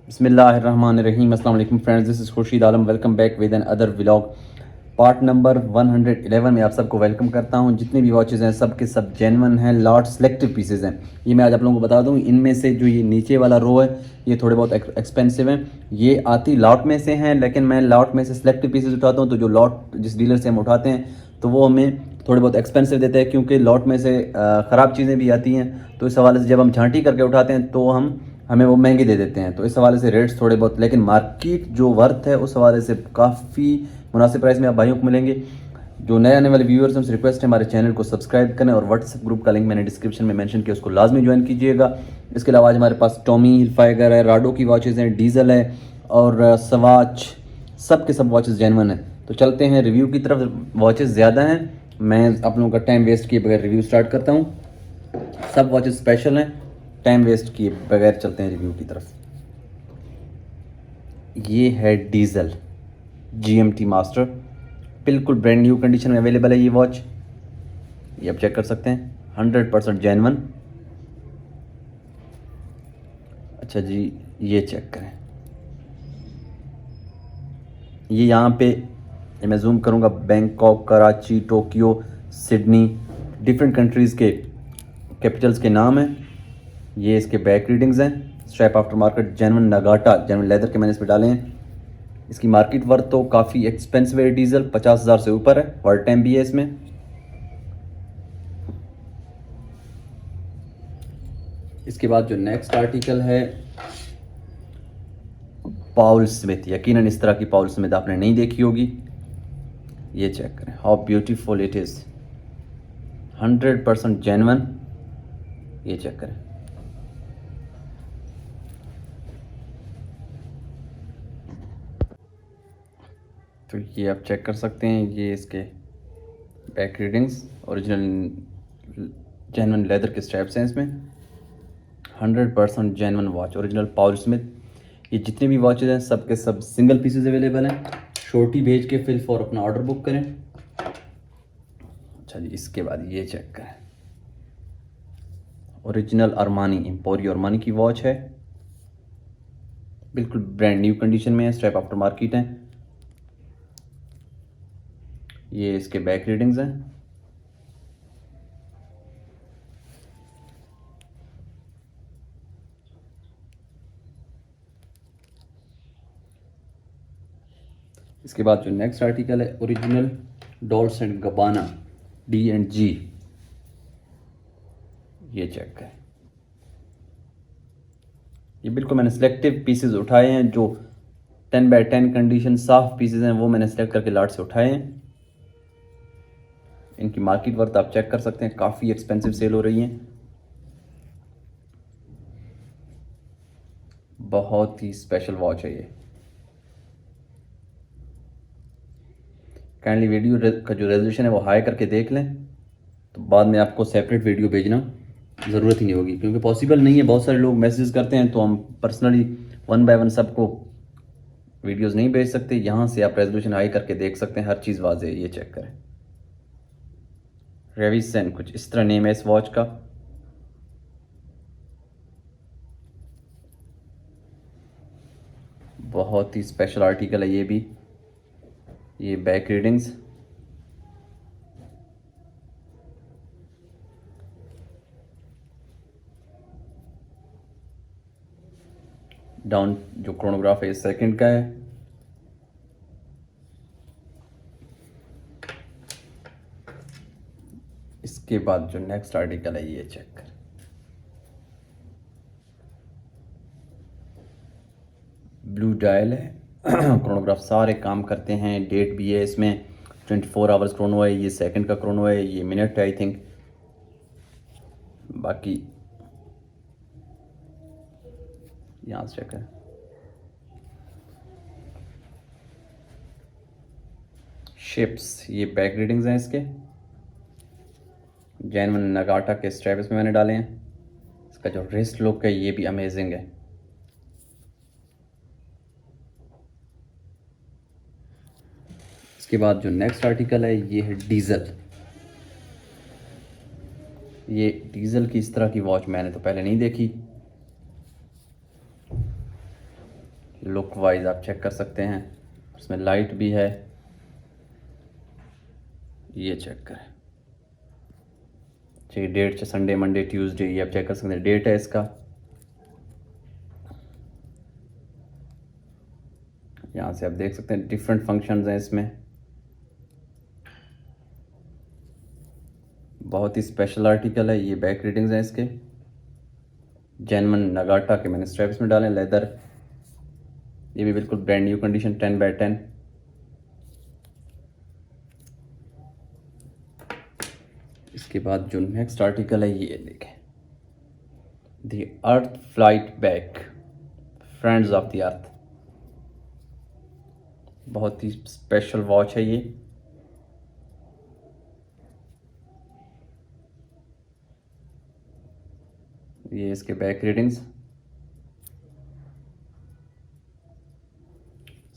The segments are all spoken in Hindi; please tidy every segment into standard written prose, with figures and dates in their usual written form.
बिस्मिल्लाहिर्रहमानिर्रहीम। अस्सलाम वालेकुम friends, this is Khurshid Alam. Welcome back with another vlog. Part number 111 में आप सबको वेलकम करता हूं। जितने भी वॉचेज़ हैं सब के सब जेन्युइन हैं, लॉट सेलेक्टिव पीसेज हैं। ये मैं आज आप लोगों को बता दूं, इनमें से जो ये नीचे वाला रो है ये थोड़े बहुत एक्सपेंसिव हैं। ये आती लॉट में से हैं, लेकिन मैं लॉट में से सेलेक्टिव पीसेज उठाता हूँ। तो जो लॉट जिस डीलर से हम उठाते हैं तो वो हमें थोड़े बहुत एक्सपेंसिव देते हैं, क्योंकि लॉट में से ख़राब चीज़ें भी आती हैं। तो इस हवाले से जब हम झांटी करके उठाते हैं तो हमें वो महंगे दे देते हैं। तो इस हवाले से रेट्स थोड़े बहुत, लेकिन मार्केट जो वर्थ है उस हवाले से काफ़ी मुनासिब प्राइस में आप भाइयों को मिलेंगे। जो नए आने वाले व्यूअर्स हैं उनसे रिक्वेस्ट है हमारे चैनल को सब्सक्राइब करें, और व्हाट्सएप ग्रुप का लिंक मैंने डिस्क्रिप्शन में मेंशन किया, उसको लाजमी ज्वाइन कीजिएगा। इसके अलावा आज हमारे पास टॉमी हिलफाइगर है, राडो की वॉचेज़ हैं, डीजल है और सवाच, सब के सब वॉचेज़ जेन्युइन है। तो चलते हैं रिव्यू की तरफ। वॉचेज़ ज़्यादा हैं, मैं आप लोगों का टाइम वेस्ट किए बगैर रिव्यू स्टार्ट करता हूँ। सब वॉचेज़ स्पेशल हैं, टाइम वेस्ट किए बगैर चलते हैं रिव्यू की तरफ। ये है डीजल GMT मास्टर, बिल्कुल ब्रांड न्यू कंडीशन में अवेलेबल है ये वॉच। ये आप चेक कर सकते हैं, 100% जेन्युइन। अच्छा जी, ये चेक करें। ये यहाँ पे मैं जूम करूँगा, Bangkok, Karachi, Tokyo, Sydney, different countries के कैपिटल्स के नाम हैं। ये इसके बैक रीडिंग्स हैं। स्ट्रैप आफ्टर मार्केट जेन्युइन नगाटा, जेन्युइन लेदर के मैंने इस पर डाले हैं। इसकी मार्केट वर्थ तो काफ़ी एक्सपेंसिव है। डीजल 50,000 से ऊपर है, वर्ल्ड टाइम भी है इसमें। इसके बाद जो नेक्स्ट आर्टिकल है, पाउल स्मिथ। यकीनन इस तरह की पाउल स्मिथ आपने नहीं देखी होगी। ये चेक करें, how beautiful it is, 100% genuine. ये चेक करें। तो ये आप चेक कर सकते हैं, ये इसके back readings, original genuine leather के स्ट्रैप्स हैं इसमें। 100% जेन्युइन वॉच, ओरिजिनल पाउल स्मिथ। ये जितने भी वॉचेज़ हैं सब के सब सिंगल पीसेज अवेलेबल हैं। शॉर्टी भेज के फिल फॉर अपना ऑर्डर बुक करें। अच्छा जी, इसके बाद ये चेक करें, ओरिजिनल अरमानी, एम्पोरियो अरमानी की वॉच है, बिल्कुल ब्रांड न्यू कंडीशन में है, स्ट्रैप आफ्टर मार्केट है। ये इसके बैक रीडिंग्स हैं। इसके बाद जो नेक्स्ट आर्टिकल है, ओरिजिनल डॉल्स एंड गबाना D&G। ये चेक करें। ये बिल्कुल मैंने सिलेक्टिव पीसेस उठाए हैं, जो 10x10 कंडीशन साफ पीसेस हैं वो मैंने सेलेक्ट करके लाट से उठाए हैं। इनकी मार्केट वर्थ आप चेक कर सकते हैं, काफ़ी एक्सपेंसिव सेल हो रही हैं। बहुत ही स्पेशल वॉच है ये। काइंडली वीडियो का जो रेजोल्यूशन है वो हाई करके देख लें, तो बाद में आपको सेपरेट वीडियो भेजना ज़रूरत ही नहीं होगी, क्योंकि पॉसिबल नहीं है। बहुत सारे लोग मैसेज करते हैं तो हम पर्सनली 1 बाय 1 सबको वीडियोस नहीं भेज सकते। यहाँ से आप रेजोल्यूशन हाई करके देख सकते हैं, हर चीज़ वाज़ेह है। ये चेक करें, रेविसन, कुछ इस तरह नेम है इस वॉच का। बहुत ही स्पेशल आर्टिकल है ये भी। ये बैक रीडिंग्स, डाउन जो क्रोनोग्राफ है इस सेकंड का है। इसके बाद जो नेक्स्ट आर्टिकल है, ये चेक कर, ब्लू डायल है। क्रोनोग्राफ सारे काम करते हैं, डेट भी है इसमें, 24 आवर्स क्रोनो है। ये सेकंड का क्रोनो है, ये मिनट है आई थिंक। बाकी यहाँ से चेक करें, शिप्स, ये बैक रीडिंग्स हैं इसके। जेन्युइन नगाटा के स्ट्रैप इसमें मैंने डाले हैं। इसका जो रिस्ट लुक है ये भी अमेजिंग है। इसके बाद जो नेक्स्ट आर्टिकल है, ये है डीजल। ये डीजल की इस तरह की वॉच मैंने तो पहले नहीं देखी। लुक वाइज आप चेक कर सकते हैं, इसमें लाइट भी है, ये चेक करें। चाहिए डेट संडे मंडे ट्यूसडे, ये आप चेक कर सकते हैं, डेट है इसका। यहाँ से आप देख सकते हैं डिफरेंट फंक्शंस हैं इसमें, बहुत ही स्पेशल आर्टिकल है। ये बैक रीडिंग्स हैं इसके, जेन्युइन नगाटा के मैंने स्ट्रैप्स में डाले, लेदर, ये भी बिल्कुल ब्रांड न्यू कंडीशन, 10/10। इसके बाद जो नेक्स्ट आर्टिकल है ये देखें, the earth flight bag, friends of the earth. बहुत ही स्पेशल वॉच है ये इसके बैक रीडिंग्स,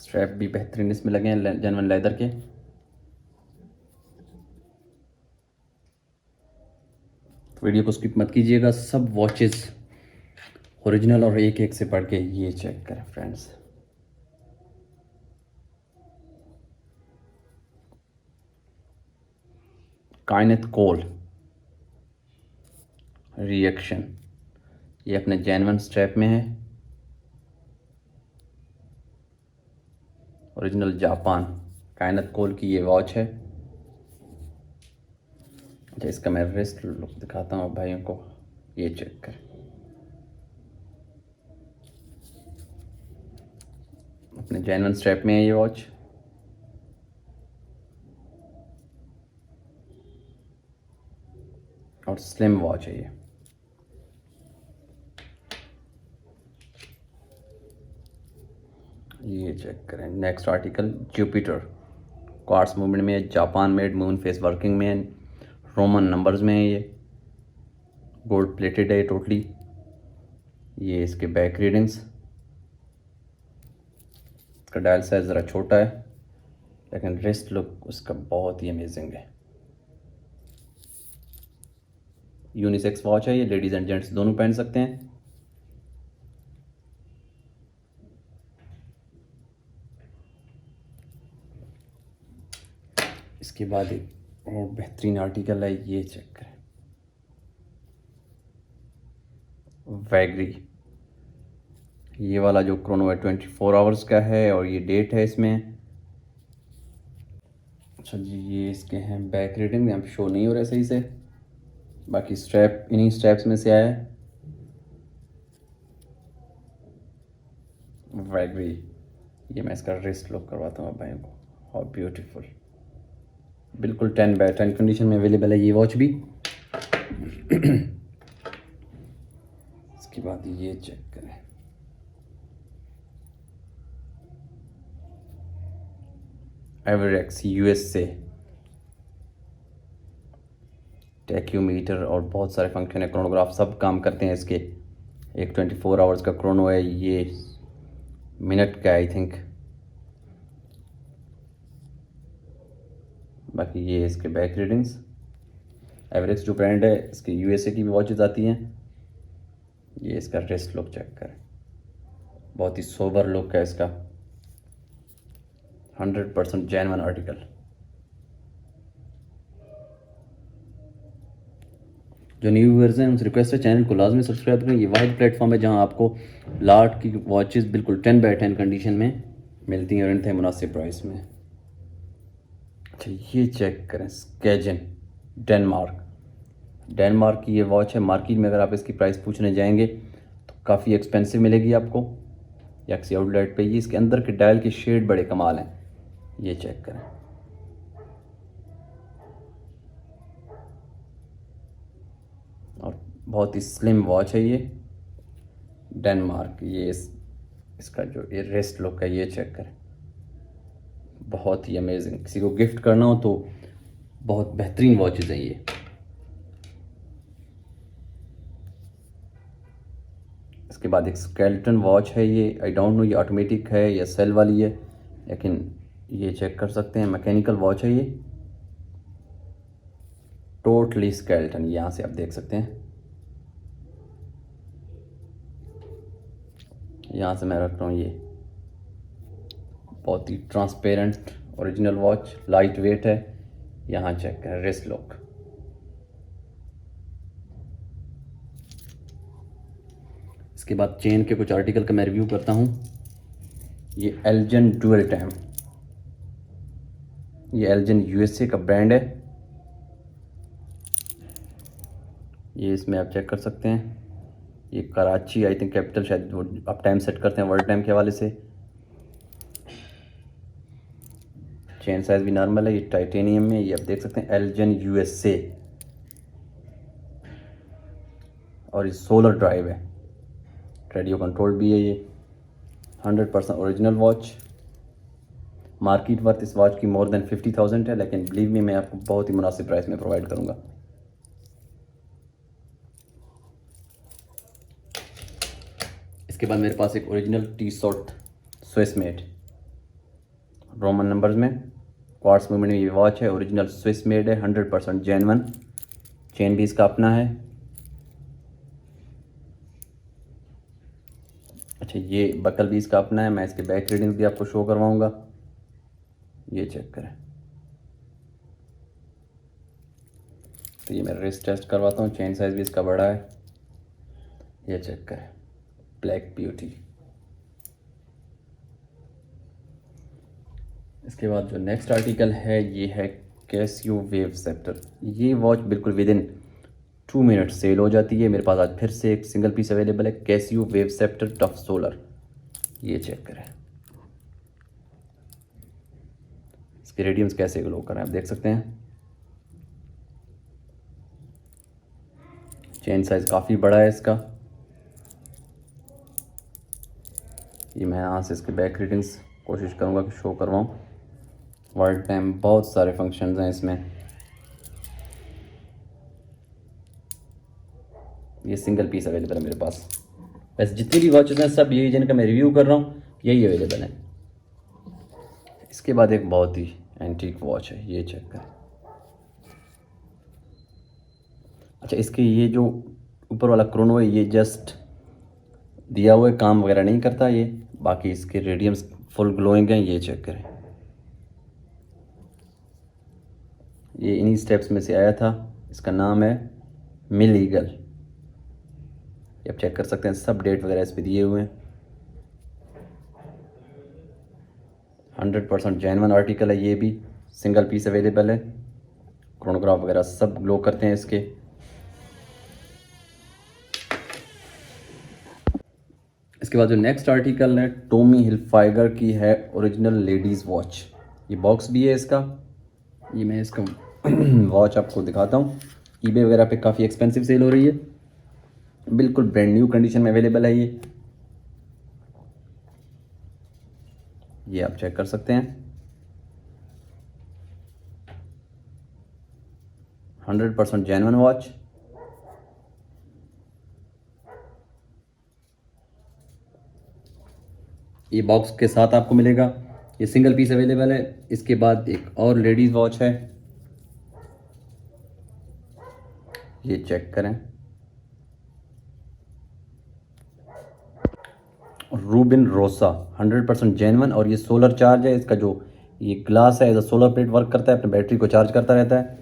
स्ट्रैप भी बेहतरीन इसमें लगे हैं, जेन्युइन लेदर के। वीडियो को स्किप मत कीजिएगा, सब वॉचेस ओरिजिनल और एक एक से पढ़ के ये चेक करें फ्रेंड्स। कायनेत कोल रिएक्शन, ये अपने जेन्युइन स्ट्रैप में है, ओरिजिनल जापान कायनेत कोल की ये वॉच है। अच्छा, इसका मैं रिस्ट लुक दिखाता हूँ भाइयों को, ये चेक करें। अपने जेन्युइन स्ट्रैप में है ये वॉच, और स्लिम वॉच है ये चेक करें। Next article Jupiter, quartz movement में है, Japan made, moon face working में है, रोमन नंबर्स में है, ये गोल्ड प्लेटेड है टोटली। ये इसके बैक रीडिंग्स, इसका डायल साइज ज़रा छोटा है, लेकिन रिस्ट लुक उसका बहुत ही अमेजिंग है। यूनिसेक्स वॉच है ये, लेडीज़ एंड जेंट्स दोनों पहन सकते हैं। इसके बाद एक और बेहतरीन आर्टिकल है, ये चेक करें, वैगरी, ये वाला जो क्रोनो है 24 आवर्स का है, और ये डेट है इसमें। अच्छा जी, ये इसके हैं बैक रीडिंग, यहाँ पे शो नहीं हो रहा है सही से, बाकी स्ट्रैप इन्हीं स्ट्रैप्स में से आया है। वैगरी, ये मैं इसका रिस्ट लुक करवाता हूँ भाइयों को, हाउ ब्यूटीफुल, बिल्कुल 10/10 कंडीशन में अवेलेबल है ये वॉच भी। इसके बाद ये चेक करें, एवरेक्स यूएस से, टैक्योमीटर और बहुत सारे फंक्शन है, क्रोनोग्राफ सब काम करते हैं इसके। एक 24 आवर्स का क्रोनो है, ये मिनट का आई थिंक। बाकी ये इसके बैक रीडिंग्स, एवरेक्स जो ब्रांड है इसके यूएसए की भी वॉचेस आती हैं। ये इसका रिस्ट लुक चेक करें, बहुत ही सोबर लुक है इसका, 100% जेन्युइन आर्टिकल। जो न्यू व्यूअर्स हैं उनसे रिक्वेस्ट है चैनल को लाजमी सब्सक्राइब करें। ये वाइड प्लेटफॉर्म है जहां आपको लाट की वॉचेस बिल्कुल 10/10 कंडीशन में मिलती हैं और इनते मुनासिब प्राइस में। अच्छा, ये चेक करें, स्केजन डेनमार्क की ये वॉच है। मार्केट में अगर आप इसकी प्राइस पूछने जाएंगे तो काफ़ी एक्सपेंसिव मिलेगी आपको या किसी आउटलेट पे। ये इसके अंदर के डायल के शेड बड़े कमाल हैं, ये चेक करें। और बहुत ही स्लिम वॉच है ये, डेनमार्क। ये इसका जो ये रिस्ट लुक है ये चेक करें, बहुत ही अमेजिंग। किसी को गिफ्ट करना हो तो बहुत बेहतरीन वॉचेस हैं ये। इसके बाद एक स्केलेटन वॉच है ये, आई डोंट नो ये ऑटोमेटिक है या सेल वाली है, लेकिन ये चेक कर सकते हैं, मैकेनिकल वॉच है ये, टोटली स्केलेटन। यहाँ से आप देख सकते हैं, यहाँ से मैं रख रहा हूँ ये बहुत ही transparent original watch, lightweight है। यहाँ चेक करें रिस्ट लॉक। इसके बाद चेन के कुछ आर्टिकल का मैं रिव्यू करता हूँ। ये एल्जन डुअल टाइम, ये एल्जन यूएसए का ब्रांड है। ये इसमें आप चेक कर सकते हैं, ये कराची आई थिंक कैपिटल, शायद वो आप टाइम सेट करते हैं वर्ल्ड टाइम के हवाले से। चेन साइज भी नॉर्मल है, ये टाइटेनियम में, ये आप देख सकते हैं एल्जन यूएसए, और ये सोलर ड्राइव है, रेडियो कंट्रोल भी है। ये 100% ओरिजिनल वॉच। मार्केट वर्थ इस वॉच की मोर देन 50,000 है, लेकिन बिलीव मी मैं आपको बहुत ही मुनासिब प्राइस में प्रोवाइड करूँगा। इसके बाद मेरे पास एक original T shirt Swiss made, Roman numbers में, क्वार्ट्स मूवमेंट में ये वॉच है, ओरिजिनल स्विस मेड है, 100% जेन्युइन। चेन भी इसका अपना है। अच्छा, ये बकल भी इसका अपना है। मैं इसके बैक रीडिंग्स भी आपको शो करवाऊंगा। ये चेक करें। तो ये मैं रिस्ट टेस्ट करवाता हूँ। चेन साइज भी इसका बड़ा है। ये चेक करें, ब्लैक ब्यूटी। इसके बाद जो नेक्स्ट आर्टिकल है ये है कैसियो वेव सेप्टर। ये वॉच बिल्कुल विद इन 2 मिनट सेल हो जाती है। मेरे पास आज फिर से एक सिंगल पीस अवेलेबल है, Casio wave sceptre tough solar. ये चेक करें, इसके रेडियम्स कैसे ग्लो कर रहे हैं आप देख सकते हैं। चेन साइज काफ़ी बड़ा है इसका। ये मैं यहाँ से इसके बैक रीडिंग्स कोशिश करूँगा कि शो करवाऊँ। वर्ल्ड टाइम, बहुत सारे फंक्शंस हैं इसमें। ये सिंगल पीस अवेलेबल है मेरे पास। वैसे जितनी भी वॉचेस हैं सब यही जिनका मैं रिव्यू कर रहा हूँ यही अवेलेबल है। इसके बाद एक बहुत ही एंटीक वॉच है, ये चेक करें। अच्छा, इसके ये जो ऊपर वाला क्रोनो है ये जस्ट दिया हुआ है, काम वगैरह नहीं करता ये। बाकी इसके रेडियम्स फुल ग्लोइंग हैं। ये चेक करें, ये इन्हीं स्टेप्स में से आया था। इसका नाम है मिल ईगल। ये आप चेक कर सकते हैं, सब डेट वगैरह इस पर दिए हुए हैं। 100% जेन्युइन आर्टिकल है। ये भी सिंगल पीस अवेलेबल है। क्रोनोग्राफ वगैरह सब ग्लो करते हैं इसके। इसके बाद जो नेक्स्ट आर्टिकल है टॉमी हिलफाइगर की है ओरिजिनल लेडीज़ वॉच। ये बॉक्स भी है इसका। ये मैं इसका वॉच आपको दिखाता हूँ। ईबे वगैरह पे काफ़ी एक्सपेंसिव सेल हो रही है। बिल्कुल ब्रांड न्यू कंडीशन में अवेलेबल है ये आप चेक कर सकते हैं। 100% जेन्युइन वॉच। ये बॉक्स के साथ आपको मिलेगा। ये सिंगल पीस अवेलेबल है। इसके बाद एक और लेडीज़ वॉच है, ये चेक करें, रूबिन रोसा, 100% जेन्युइन। और ये सोलर चार्ज है। इसका जो ये ग्लास है as a solar plate work करता है, अपने बैटरी को चार्ज करता रहता है।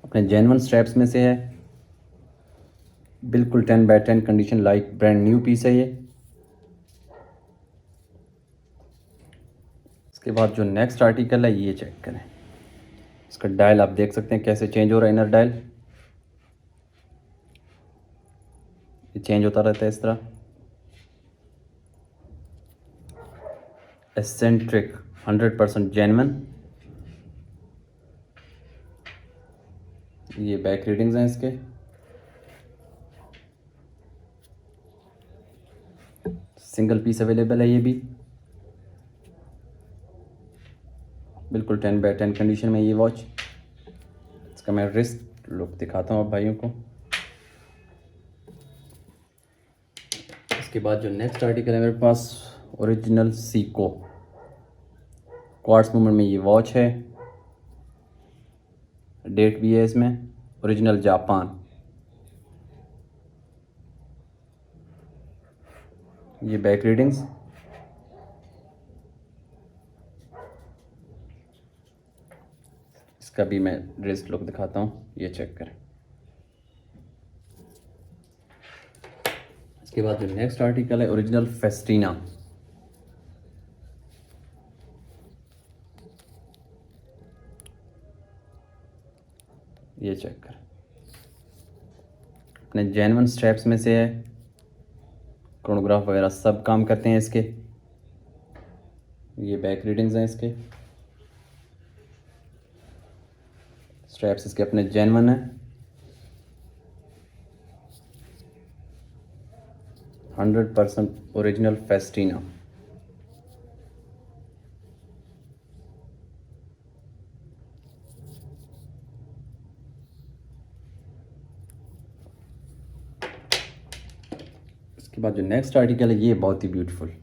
अपने जेन्युइन स्ट्रैप्स में से है। बिल्कुल 10/10 condition, like brand new piece है ये। इसके बाद जो नेक्स्ट आर्टिकल है ये चेक करें। इसका डायल आप देख सकते हैं कैसे चेंज हो रहा है। इनर डायल ये चेंज होता रहता है इस तरह। Eccentric, 100% genuine. ये बैक रीडिंग्स हैं इसके। सिंगल पीस अवेलेबल है ये भी। बिल्कुल 10/10 कंडीशन में ये वॉच। इसका मैं रिस्ट लुक दिखाता हूँ आप भाइयों को। इसके बाद जो नेक्स्ट आर्टिकल है मेरे पास ओरिजिनल सीको क्वार्ट्स मूवमेंट में ये वॉच है। डेट भी है इसमें, ओरिजिनल जापान। ये बैक रीडिंग्स। इसका भी मैं ड्रेस लुक दिखाता हूँ, ये चेक करें। इसके बाद जो नेक्स्ट आर्टिकल है ओरिजिनल फेस्टीना, ये चेक करें। अपने जेन्युइन स्ट्रैप्स में से है, क्रोनोग्राफ वगैरह सब काम करते हैं इसके। ये बैक रीडिंग्स हैं इसके, स्ट्रैप्स इसके अपने जेन्युइन है, 100% ओरिजिनल फेस्टीना। इसके बाद जो नेक्स्ट आर्टिकल है ये बहुत ही beautiful,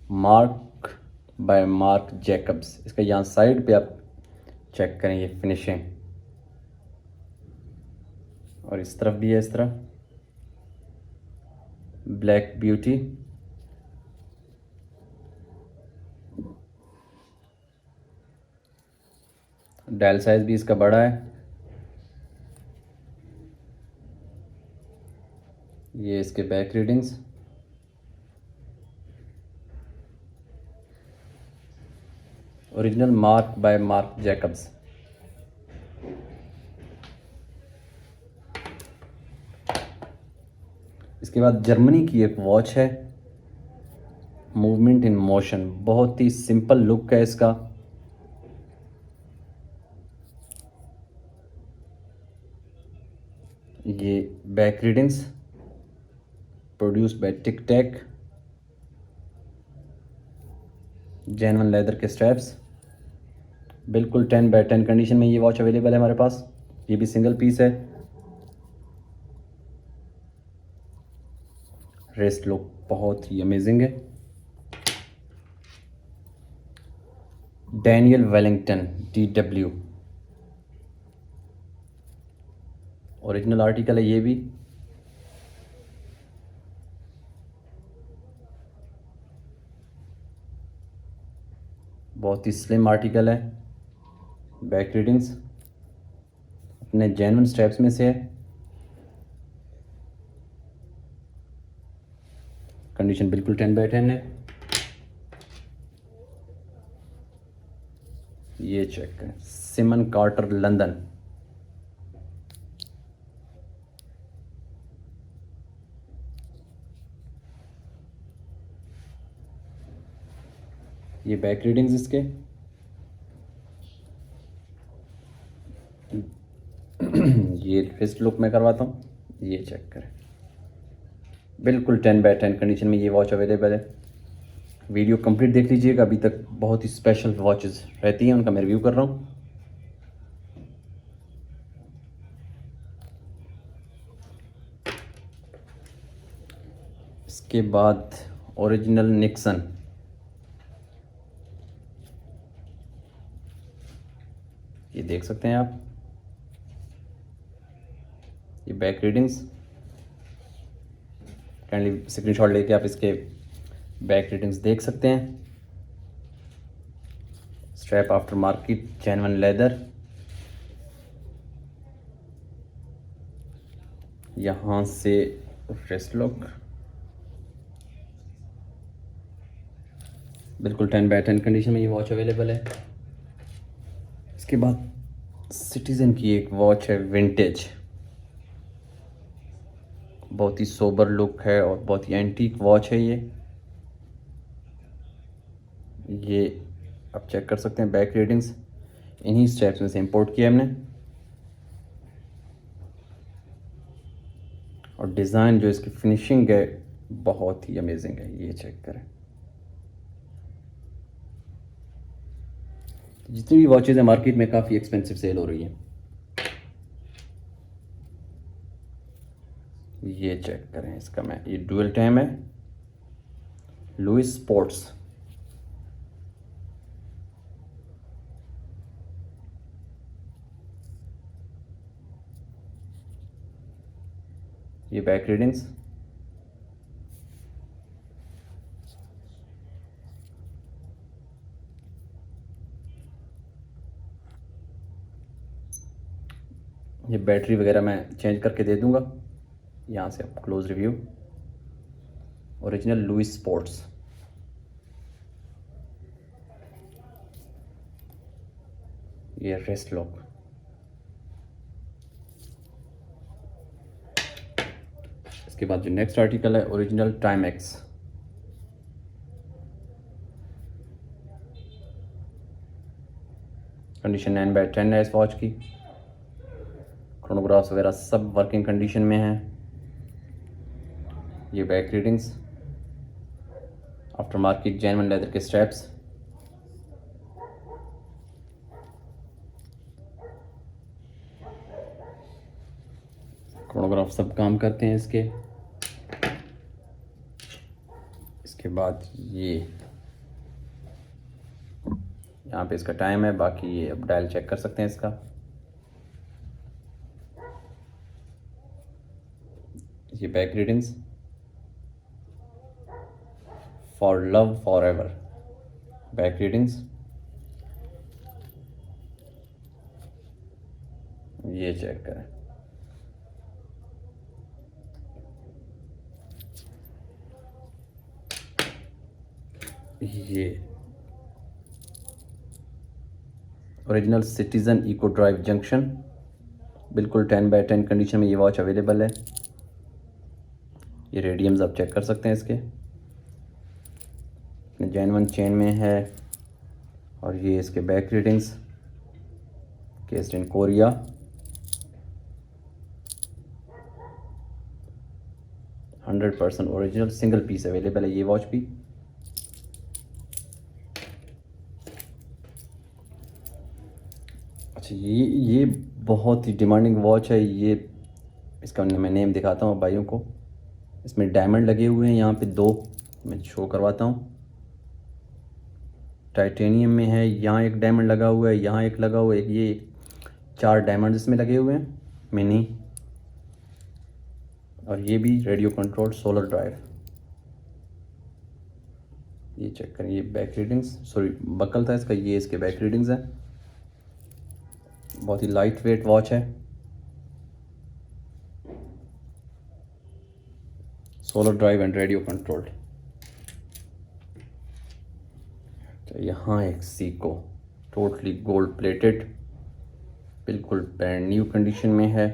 Marc by Marc Jacobs. इसका यहाँ साइड पे आप चेक करें, ये फिनिशिंग, और इस तरफ भी है, इस तरफ ब्लैक ब्यूटी। डायल साइज भी इसका बड़ा है। ये इसके back readings, original mark by Marc Jacobs. इसके बाद जर्मनी की एक वॉच है, मूवमेंट इन मोशन, बहुत ही सिंपल लुक है इसका। ये back readings produced by tick tack, genuine leather के स्ट्रैप्स, बिल्कुल 10/10 कंडीशन में ये वॉच अवेलेबल है हमारे पास। ये भी सिंगल पीस है। रेस्ट लुक बहुत ही अमेजिंग है। Daniel Wellington DW, original article है ये भी। बहुत ही स्लिम आर्टिकल है। बैक रीडिंग्स अपने जेन्युइन स्ट्रैप्स में से है। कंडीशन बिल्कुल 10/10 है। ये चेक करें, सिमन कार्टर लंदन। ये बैक रीडिंग्स इसके, ये रिस्ट लुक में करवाता हूँ, ये चेक करें, बिल्कुल 10/10 कंडीशन में ये वॉच अवेलेबल है। वीडियो कंप्लीट देख लीजिएगा, अभी तक बहुत ही स्पेशल वॉचेस रहती हैं उनका मैं रिव्यू कर रहा हूँ। इसके बाद ओरिजिनल निक्सन, ये देख सकते हैं आप, ये बैक रीडिंग्स, काइंडली स्क्रीनशॉट लेके आप इसके बैक रीडिंग्स देख सकते हैं। Strap aftermarket genuine leather, यहाँ से रेस्ट लुक, बिल्कुल 10/10 कंडीशन में ये वॉच अवेलेबल है। इसके बाद सिटीजन की एक वॉच है विंटेज, बहुत ही सोबर लुक है और बहुत ही एंटीक वॉच है ये आप चेक कर सकते हैं। बैक रीडिंग्स इन्हीं स्ट्रैप्स में से इंपोर्ट किया हमने, और डिज़ाइन जो इसकी फिनिशिंग है बहुत ही अमेजिंग है, ये चेक करें। जितनी भी वॉचेज़ हैं मार्केट में काफ़ी एक्सपेंसिव सेल हो रही है। ये चेक करें इसका, मैं ये डुअल टाइम है, लुइस स्पोर्ट्स। ये बैक रीडिंग्स, ये बैटरी वगैरह मैं चेंज करके दे दूँगा। यहाँ से आप close review, original Louis sports. ये रेस्ट लॉक। इसके बाद जो नेक्स्ट आर्टिकल है ओरिजिनल टाइम एक्स। कंडीशन 9/10 है इस वॉच की। क्रोनोग्राफ्स वगैरह सब वर्किंग कंडीशन में है। ये back readings, after market genuine leather के स्ट्रैप्स। क्रोनोग्राफ सब काम करते हैं इसके। इसके बाद ये यहाँ पे इसका टाइम है, बाकी ये अब डायल चेक कर सकते हैं इसका। ये back readings, for love forever back readings. ये चेक करें। ये original Citizen eco drive junction, बिल्कुल 10/10 कंडीशन में ये वॉच अवेलेबल है। ये रेडियम्स आप चेक कर सकते हैं इसके, जेन्युइन चेन में है। और ये इसके back readings, cased in Korea. Hundred 100% original single piece available है ये वॉच भी। अच्छा, ये बहुत ही डिमांडिंग वॉच है ये। इसका मैं नेम दिखाता हूँ भाइयों को। इसमें डायमंड लगे हुए हैं यहाँ पे 2, मैं शो करवाता हूँ। टाइटेनियम में है, यहाँ एक डायमंड लगा हुआ है, यहाँ एक लगा हुआ है, ये 4 डायमंड इसमें लगे हुए हैं मिनी। और ये भी रेडियो कंट्रोल सोलर ड्राइव। ये चेक करें, ये बैक रीडिंग्स, सॉरी बकल था इसका, ये इसके बैक रीडिंग्स हैं। बहुत ही लाइट वेट वॉच है, solar drive and radio controlled. तो यहाँ एक सीको, टोटली गोल्ड प्लेटेड, बिल्कुल ब्रांड न्यू कंडीशन में है,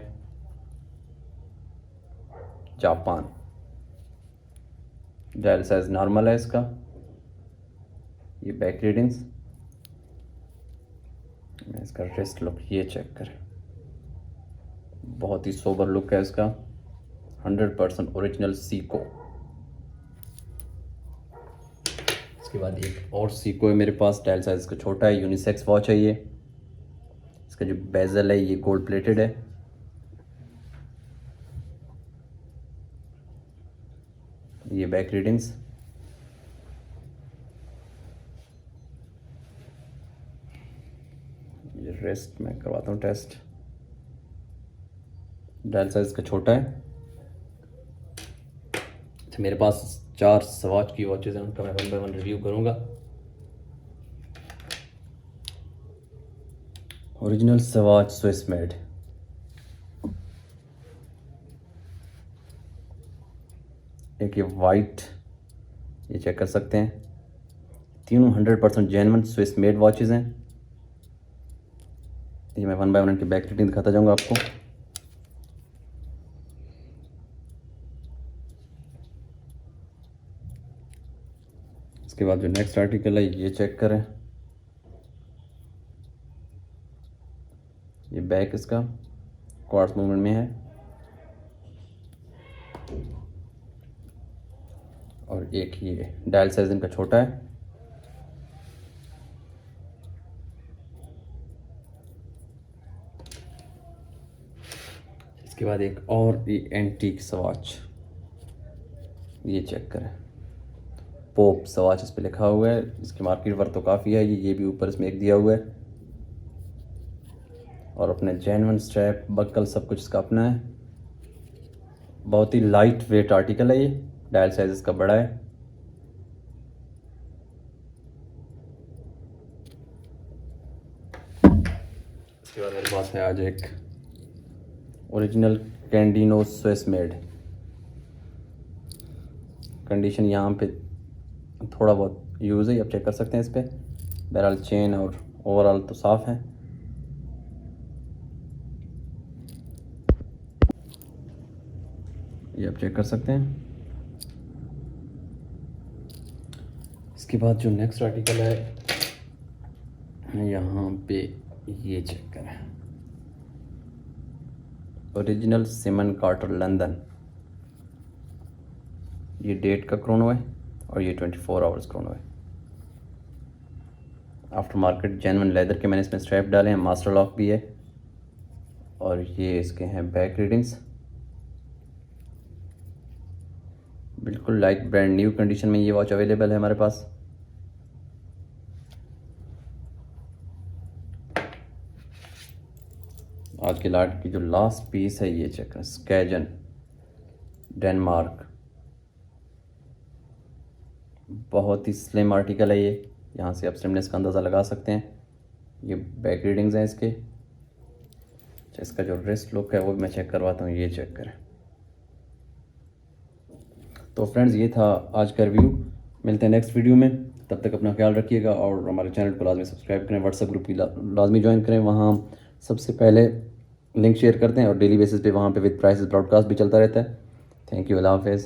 जापान। डायल साइज नॉर्मल है इसका। ये बैक रीडिंग्स, मैं इसका रिस्ट लुक ये चेक करें, बहुत ही सोबर लुक है इसका। 100% ओरिजिनल सीको। इसके बाद एक और सीको है मेरे पास, डायल साइज इसका छोटा है, यूनिसेक्स वॉच है ये। इसका जो बेजल है ये गोल्ड प्लेटेड है। ये बैक रीडिंग्स, ये रेस्ट मैं करवाता हूँ टेस्ट। डायल साइज का छोटा है। अच्छा, मेरे पास 4 स्वॉच की वॉचेस हैं, उनका मैं 1 बाय 1 रिव्यू करूँगा। Original swatch Swiss made. एक ये वाइट, ये चेक कर सकते हैं। तीनों 100% जेन्युइन स्विस मेड वॉचेस हैं। ये मैं 1 बाय 1 की बैक रीडिंग दिखाता जाऊँगा आपको। इसके बाद जो नेक्स्ट आर्टिकल है ये चेक करें। ये बैक इसका क्वार्ट्ज मूवमेंट में है। और एक ये डायल साइज इनका छोटा है। इसके बाद एक और ये एंटीक स्वॉच, ये चेक करें, पोप स्वॉच इस पे लिखा हुआ है। इसकी मार्केट वर्थ तो काफ़ी है। ये भी ऊपर इसमें एक दिया हुआ है। और अपने जेन्युइन स्ट्रैप बकल सब कुछ इसका अपना है। बहुत ही लाइट वेट आर्टिकल है ये। डायल साइज इसका बड़ा है। इसके बाद मेरे पास है आज एक ओरिजिनल कैंडिनो स्विस मेड। कंडीशन यहाँ पे थोड़ा बहुत यूज़ है, आप चेक कर सकते हैं इस पर। बहरहाल चेन और ओवरऑल तो साफ़ है। ये आप चेक कर सकते हैं। इसके बाद जो नेक्स्ट आर्टिकल है यहाँ पे, ये चेक करें, ओरिजिनल सिमन कार्टर लंदन। ये डेट का क्रोनो है और ये 24 आवर्स क्रोनो है। आफ्टर मार्केट जेन्युइन लेदर के मैंने इसमें स्ट्रैप डाले हैं, मास्टर लॉक भी है और ये इसके हैं बैक रीडिंग्स। बिल्कुल लाइक ब्रांड न्यू कंडीशन में ये वॉच अवेलेबल है हमारे पास। आज के लाट की जो लास्ट पीस है ये चेक करें, स्कैजन डेनमार्क। बहुत ही स्लिम आर्टिकल है ये, यहाँ से आप स्लिमनेस का अंदाज़ा लगा सकते हैं। ये बैक रीडिंग्स हैं इसके। इसका जो रिस्ट लुक है वो भी मैं चेक करवाता हूँ, ये चेक करें। तो फ्रेंड्स ये था आज का रिव्यू, मिलते हैं नेक्स्ट वीडियो में। तब तक अपना ख्याल रखिएगा और हमारे चैनल को लाजमी सब्सक्राइब करें, व्हाट्सएप ग्रुप की लाजमी ज्वाइन करें। वहाँ सबसे पहले लिंक शेयर करते हैं और डेली बेसिस पे वहाँ पे विद प्राइसेस ब्रॉडकास्ट भी चलता रहता है। थैंक यू, अल्लाह हाफिज़।